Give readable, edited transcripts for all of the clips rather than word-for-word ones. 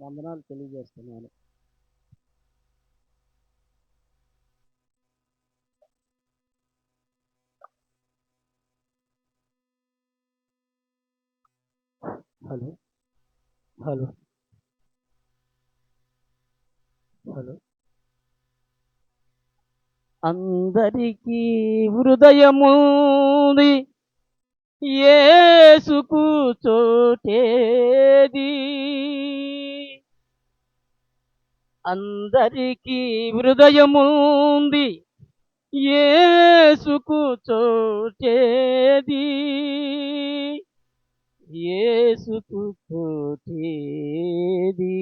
వందనాలు తెలియజేస్తున్నాను. Hello hello hello అందరికీ హృదయముంది, యేసుకు చోటేది. అందరికీ హృదయముంది, యేసుకు చోటేది. యేసుకు చోటేది.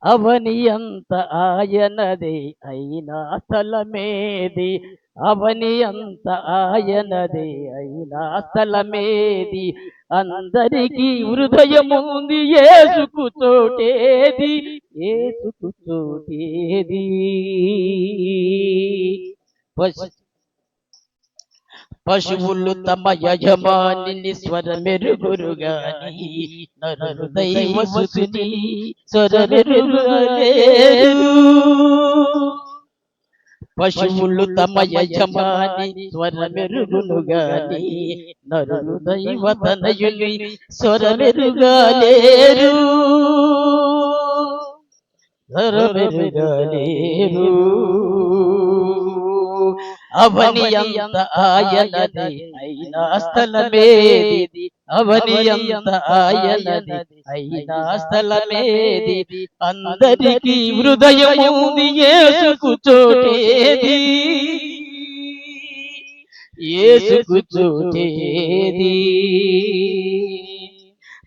అవని అంత ఆయనదే అయినా స్థలమేది. అవని అంత ఆయనదే అయినా స్థలమేది. అందరికీ హృదయముంది, యేసుకు చోటేది. యేసుకు చోటేది. పశువులు తమ యజమానిని స్వరమెరుగురుగాని నరులు దైవసుని స్వరమెరుగలేదు. పశువులు తమ యజమాని స్వరమెరుగునుగాని నరులు దైవతనయుని స్వరమెరుగలేరు. స్వరమెరుగలేరు. అవని అంత ఆయనది అయినా స్థలమేది. అవని అంత ఆయనది అయినా స్థలమేది. అందరికీ హృదయముంది, యేసుకు చోటేది. యేసుకు చోటేది.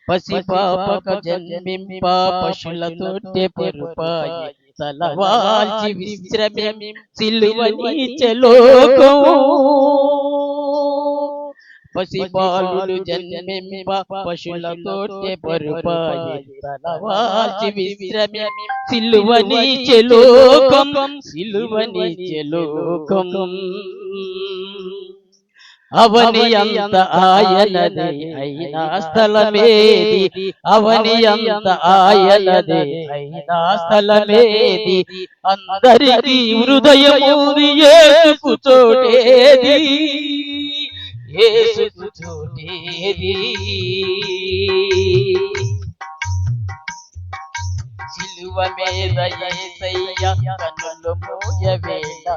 పసిపాపక జన్మింప పశులతోటే పొరుపాయి తలవాల్చి విశ్రమి సిలువనీచె లోకం. పసిబాలుడు జన్మింప పశులతోటే పొరుపాయి తలవాల్చి విశ్రమి సిలువనీచె లోకం. సిలువనీచె లోకం. అవని అంత ఆయనదే అయినా స్థలమేది. అవని అంత ఆయనదే అయినా స్థలమేది. అందరికీ హృదయముంది, యేసుకు చోటేది. యేసుకు చోటేది. సిలువ మీద యేసయ్య కన్నులు మూయవేళ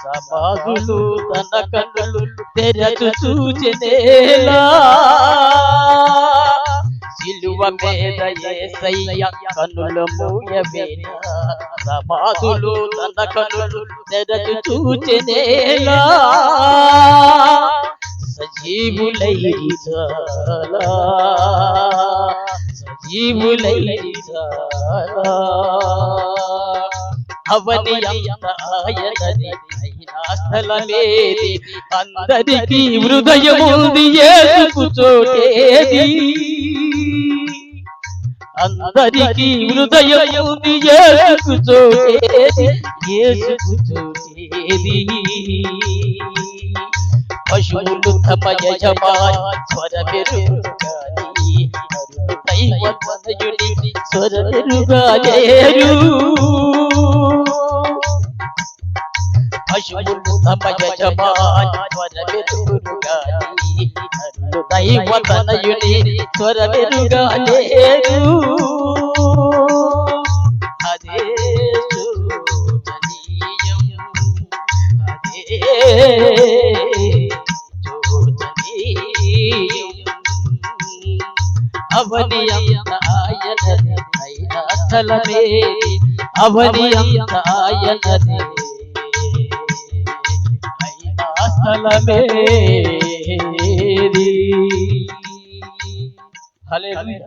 సమాధులు తన కన్నులు తెరచు చూచెనేలా. సిలువ మీద యేసయ్య కన్నులు మూయవేళ సమాధులు తన కన్నులు తెరచు చూచెనేలా. సజీవులై చాలా సజీవులై చాలా. అవని అంత ఆయనది అయినా స్థలమేది. అందరికీ హృదయముంది, యేసుకు చోటేది. అందరికీ హృదయముంది, యేసుకు చోటేది. యేసుకు చోటేది. పశువులు తమ యజమాని స్వరమెరుగుగాని నరులు దైవతనయుని స్వరమెరుగలేరు. పశువులు తమ యజమాని స్వరమెరుగుగాని నరులు దైవతనయుని స్వరమెరుగలేరు. అదే శోచనీయం. అదే అవని అంత ఆయనది అయినా స్థలమేది. అవని అంత ఆయనది అయినా స్థలమేది. హల్లెలూయా.